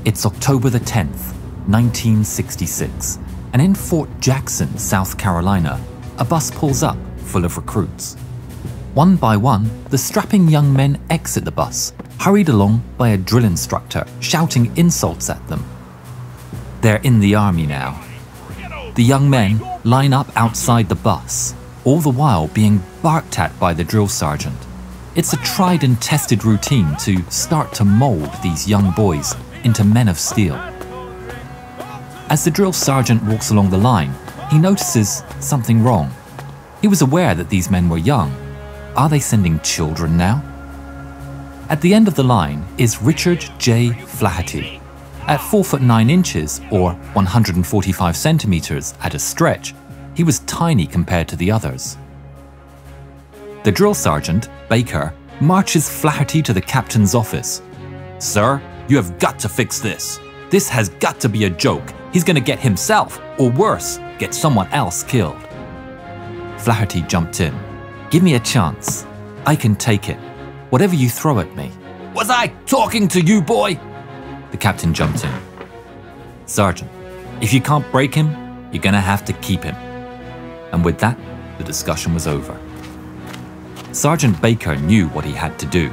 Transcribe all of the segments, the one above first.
It's October the 10th, 1966, and in Fort Jackson, South Carolina, a bus pulls up full of recruits. One by one, the strapping young men exit the bus, hurried along by a drill instructor shouting insults at them. They're in the army now. The young men line up outside the bus, all the while being barked at by the drill sergeant. It's a tried and tested routine to start to mold these young boys into men of steel. As the drill sergeant walks along the line, he notices something wrong. He was aware that these men were young. Are they sending children now? At the end of the line is Richard J Flaherty. At 4'9" or 145 centimeters at a stretch, he was tiny compared to the others. The drill sergeant, Baker, marches Flaherty to the captain's office. "Sir, you have got to fix this. This has got to be a joke. He's gonna get himself, or worse, get someone else killed." Flaherty jumped in. "Give me a chance. I can take it. Whatever you throw at me." "Was I talking to you, boy?" The captain jumped in. "Sergeant, if you can't break him, you're gonna have to keep him." And with that, the discussion was over. Sergeant Baker knew what he had to do.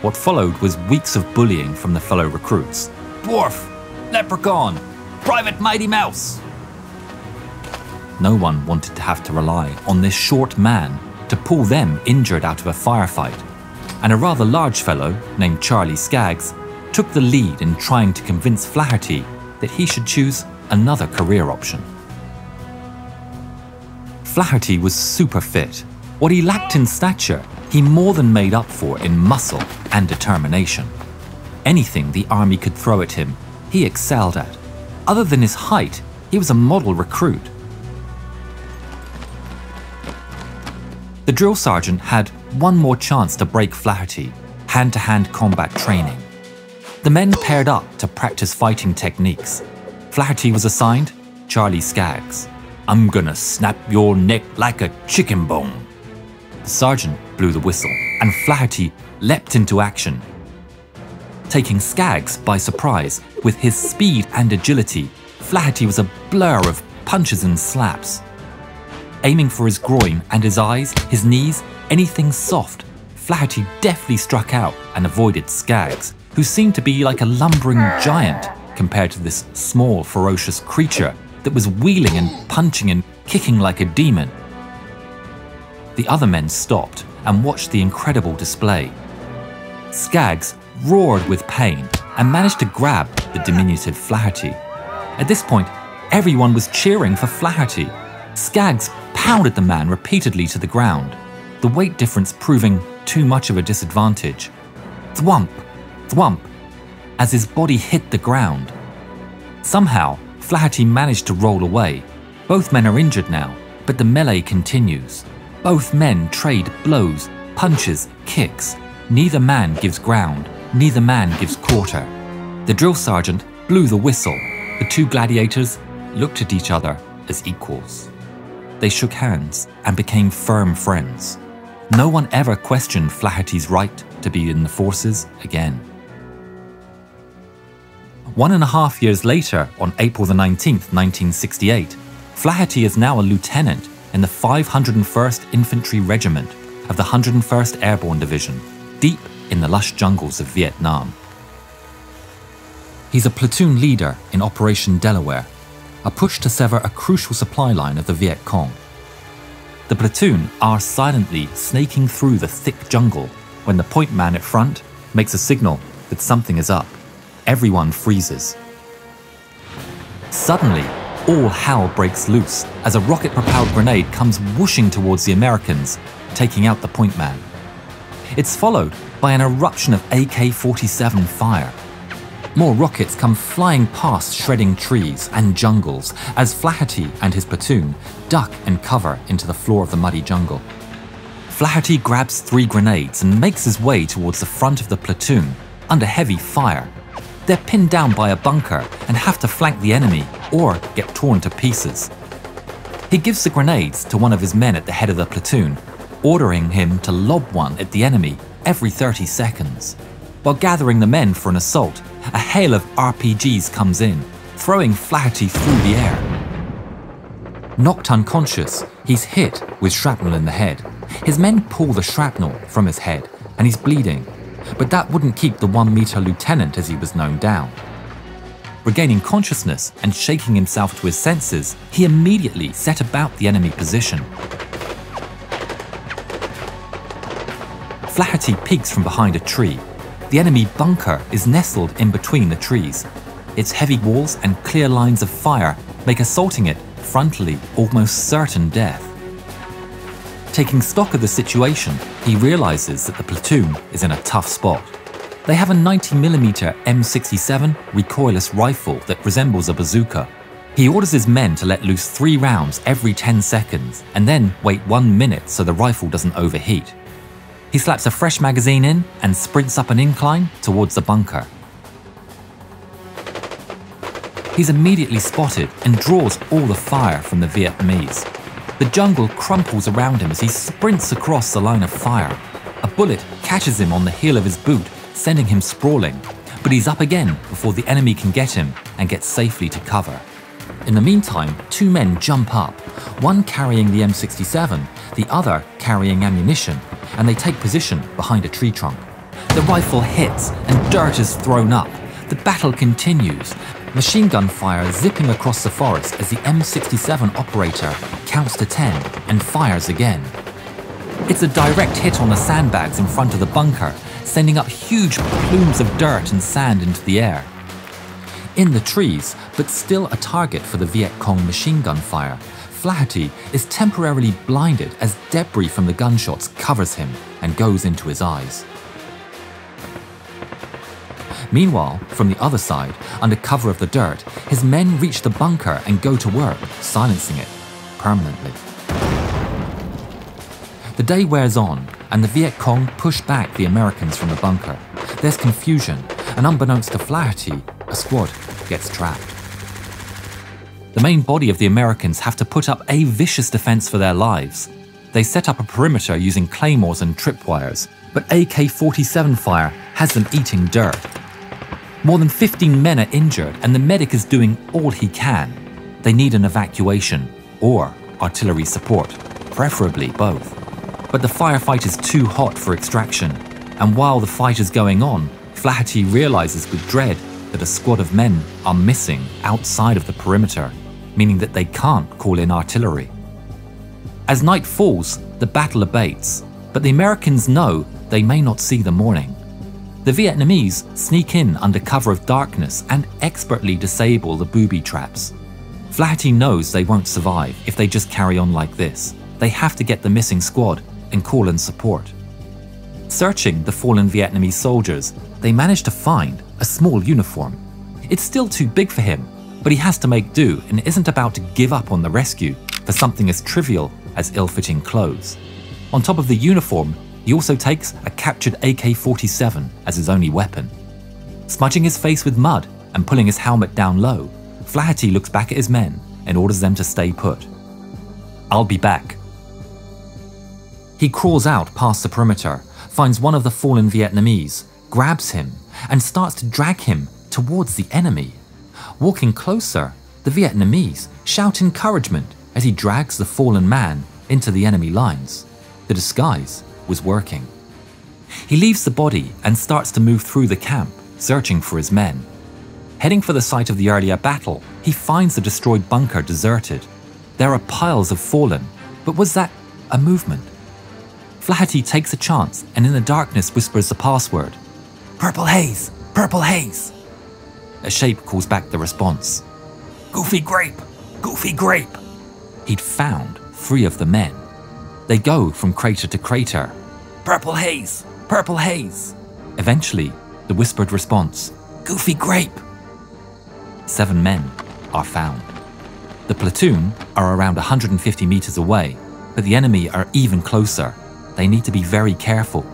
What followed was weeks of bullying from the fellow recruits. "Dwarf! Leprechaun! Private Mighty Mouse!" No one wanted to have to rely on this short man to pull them injured out of a firefight, and a rather large fellow named Charlie Skaggs took the lead in trying to convince Flaherty that he should choose another career option. Flaherty was super fit. What he lacked in stature, he more than made up for in muscle and determination. Anything the army could throw at him, he excelled at. Other than his height, he was a model recruit. The drill sergeant had one more chance to break Flaherty, hand-to-hand combat training. The men paired up to practice fighting techniques. Flaherty was assigned Charlie Skaggs. "I'm gonna snap your neck like a chicken bone." The sergeant blew the whistle, and Flaherty leapt into action. Taking Skaggs by surprise, with his speed and agility, Flaherty was a blur of punches and slaps. Aiming for his groin and his eyes, his knees, anything soft, Flaherty deftly struck out and avoided Skaggs, who seemed to be like a lumbering giant compared to this small, ferocious creature that was wheeling and punching and kicking like a demon. The other men stopped and watched the incredible display. Skaggs roared with pain and managed to grab the diminutive Flaherty. At this point, everyone was cheering for Flaherty. Skaggs pounded the man repeatedly to the ground, the weight difference proving too much of a disadvantage. Thwump, thwump, as his body hit the ground. Somehow, Flaherty managed to roll away. Both men are injured now, but the melee continues. Both men trade blows, punches, kicks. Neither man gives ground, neither man gives quarter. The drill sergeant blew the whistle. The two gladiators looked at each other as equals. They shook hands and became firm friends. No one ever questioned Flaherty's right to be in the forces again. 1.5 years later, on April the 19th, 1968, Flaherty is now a lieutenant in the 501st Infantry Regiment of the 101st Airborne Division, deep in the lush jungles of Vietnam. He's a platoon leader in Operation Delaware, a push to sever a crucial supply line of the Viet Cong. The platoon are silently snaking through the thick jungle when the point man at front makes a signal that something is up. Everyone freezes. Suddenly, all hell breaks loose as a rocket-propelled grenade comes whooshing towards the Americans, taking out the point man. It's followed by an eruption of AK-47 fire. More rockets come flying past, shredding trees and jungles as Flaherty and his platoon duck and cover into the floor of the muddy jungle. Flaherty grabs 3 grenades and makes his way towards the front of the platoon under heavy fire. They're pinned down by a bunker and have to flank the enemy or get torn to pieces. He gives the grenades to one of his men at the head of the platoon, ordering him to lob one at the enemy every 30 seconds. While gathering the men for an assault, a hail of RPGs comes in, throwing Flaherty through the air. Knocked unconscious, he's hit with shrapnel in the head. His men pull the shrapnel from his head, and he's bleeding. But that wouldn't keep the 1-meter lieutenant, as he was known, down. Regaining consciousness and shaking himself to his senses, he immediately set about the enemy position. Flaherty peeks from behind a tree. The enemy bunker is nestled in between the trees. Its heavy walls and clear lines of fire make assaulting it frontally almost certain death. Taking stock of the situation, he realizes that the platoon is in a tough spot. They have a 90mm M67 recoilless rifle that resembles a bazooka. He orders his men to let loose 3 rounds every 10 seconds and then wait 1 minute so the rifle doesn't overheat. He slaps a fresh magazine in and sprints up an incline towards the bunker. He's immediately spotted and draws all the fire from the Vietnamese. The jungle crumples around him as he sprints across the line of fire. A bullet catches him on the heel of his boot, sending him sprawling, but he's up again before the enemy can get him and get safely to cover. In the meantime, 2 men jump up, one carrying the M67, the other carrying ammunition, and they take position behind a tree trunk. The rifle hits and dirt is thrown up. The battle continues, machine gun fire zipping across the forest as the M67 operator counts to 10 and fires again. It's a direct hit on the sandbags in front of the bunker, sending up huge plumes of dirt and sand into the air. In the trees, but still a target for the Viet Cong machine gun fire, Flaherty is temporarily blinded as debris from the gunshots covers him and goes into his eyes. Meanwhile, from the other side, under cover of the dirt, his men reach the bunker and go to work, silencing it permanently. The day wears on, and the Viet Cong push back the Americans from the bunker. There's confusion, and unbeknownst to Flaherty, a squad gets trapped. The main body of the Americans have to put up a vicious defense for their lives. They set up a perimeter using claymores and tripwires, but AK-47 fire has them eating dirt. More than 15 men are injured, and the medic is doing all he can. They need an evacuation or artillery support, preferably both. But the firefight is too hot for extraction, and while the fight is going on, Flaherty realizes with dread that a squad of men are missing outside of the perimeter, meaning that they can't call in artillery. As night falls, the battle abates, but the Americans know they may not see the morning. The Vietnamese sneak in under cover of darkness and expertly disable the booby traps. Flaherty knows they won't survive if they just carry on like this. They have to get the missing squad and call in support. Searching the fallen Vietnamese soldiers, they manage to find a small uniform. It's still too big for him, but he has to make do and isn't about to give up on the rescue for something as trivial as ill-fitting clothes. On top of the uniform, he also takes a captured AK-47 as his only weapon. Smudging his face with mud and pulling his helmet down low, Flaherty looks back at his men and orders them to stay put. "I'll be back." He crawls out past the perimeter, finds one of the fallen Vietnamese, grabs him, and starts to drag him towards the enemy. Walking closer, the Vietnamese shout encouragement as he drags the fallen man into the enemy lines. The disguise was working. He leaves the body and starts to move through the camp, searching for his men. Heading for the site of the earlier battle, he finds the destroyed bunker deserted. There are piles of fallen, but was that a movement? Flaherty takes a chance and in the darkness whispers the password, "Purple haze, purple haze." A shape calls back the response, "Goofy grape, goofy grape." He'd found 3 of the men. They go from crater to crater, "Purple haze, purple haze." Eventually, the whispered response, "Goofy grape." 7 men are found. The platoon are around 150 meters away, but the enemy are even closer. They need to be very careful.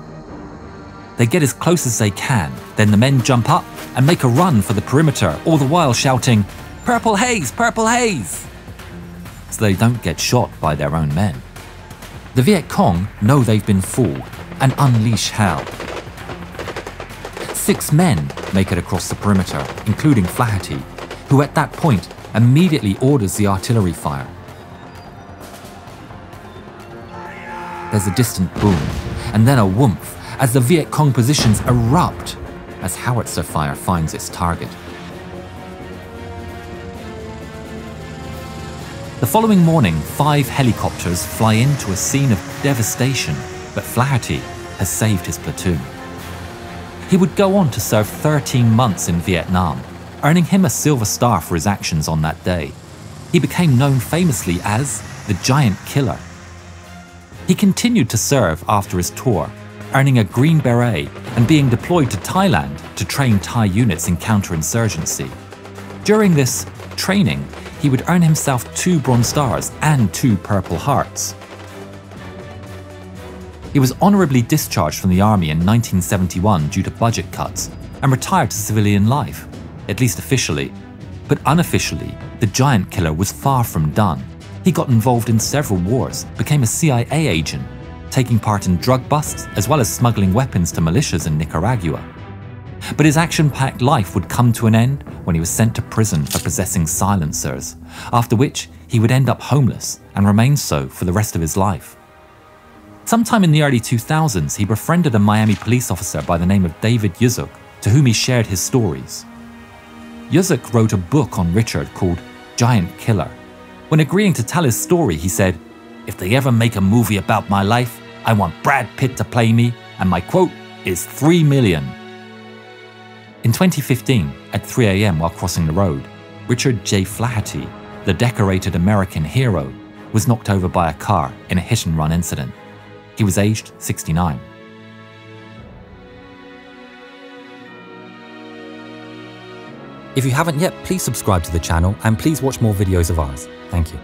They get as close as they can, then the men jump up and make a run for the perimeter, all the while shouting, "Purple haze, purple haze!" so they don't get shot by their own men. The Viet Cong know they've been fooled and unleash hell. 6 men make it across the perimeter, including Flaherty, who at that point immediately orders the artillery fire. There's a distant boom, and then a whoomph as the Viet Cong positions erupt as howitzer fire finds its target. The following morning, 5 helicopters fly into a scene of devastation, but Flaherty has saved his platoon. He would go on to serve 13 months in Vietnam, earning him a Silver Star for his actions on that day. He became known famously as the Giant Killer. He continued to serve after his tour, earning a Green Beret and being deployed to Thailand to train Thai units in counterinsurgency. During this training, he would earn himself 2 Bronze Stars and 2 Purple Hearts. He was honorably discharged from the army in 1971 due to budget cuts and retired to civilian life, at least officially. But unofficially, the Giant Killer was far from done. He got involved in several wars, became a CIA agent, taking part in drug busts as well as smuggling weapons to militias in Nicaragua. But his action-packed life would come to an end when he was sent to prison for possessing silencers, after which he would end up homeless and remain so for the rest of his life. Sometime in the early 2000s, he befriended a Miami police officer by the name of David Yuzuk, to whom he shared his stories. Yuzuk wrote a book on Richard called Giant Killer. When agreeing to tell his story, he said, "If they ever make a movie about my life, I want Brad Pitt to play me, and my quote is 3 million. In 2015, at 3 a.m. while crossing the road, Richard J Flaherty, the decorated American hero, was knocked over by a car in a hit-and-run incident. He was aged 69. If you haven't yet, please subscribe to the channel and please watch more videos of ours. Thank you.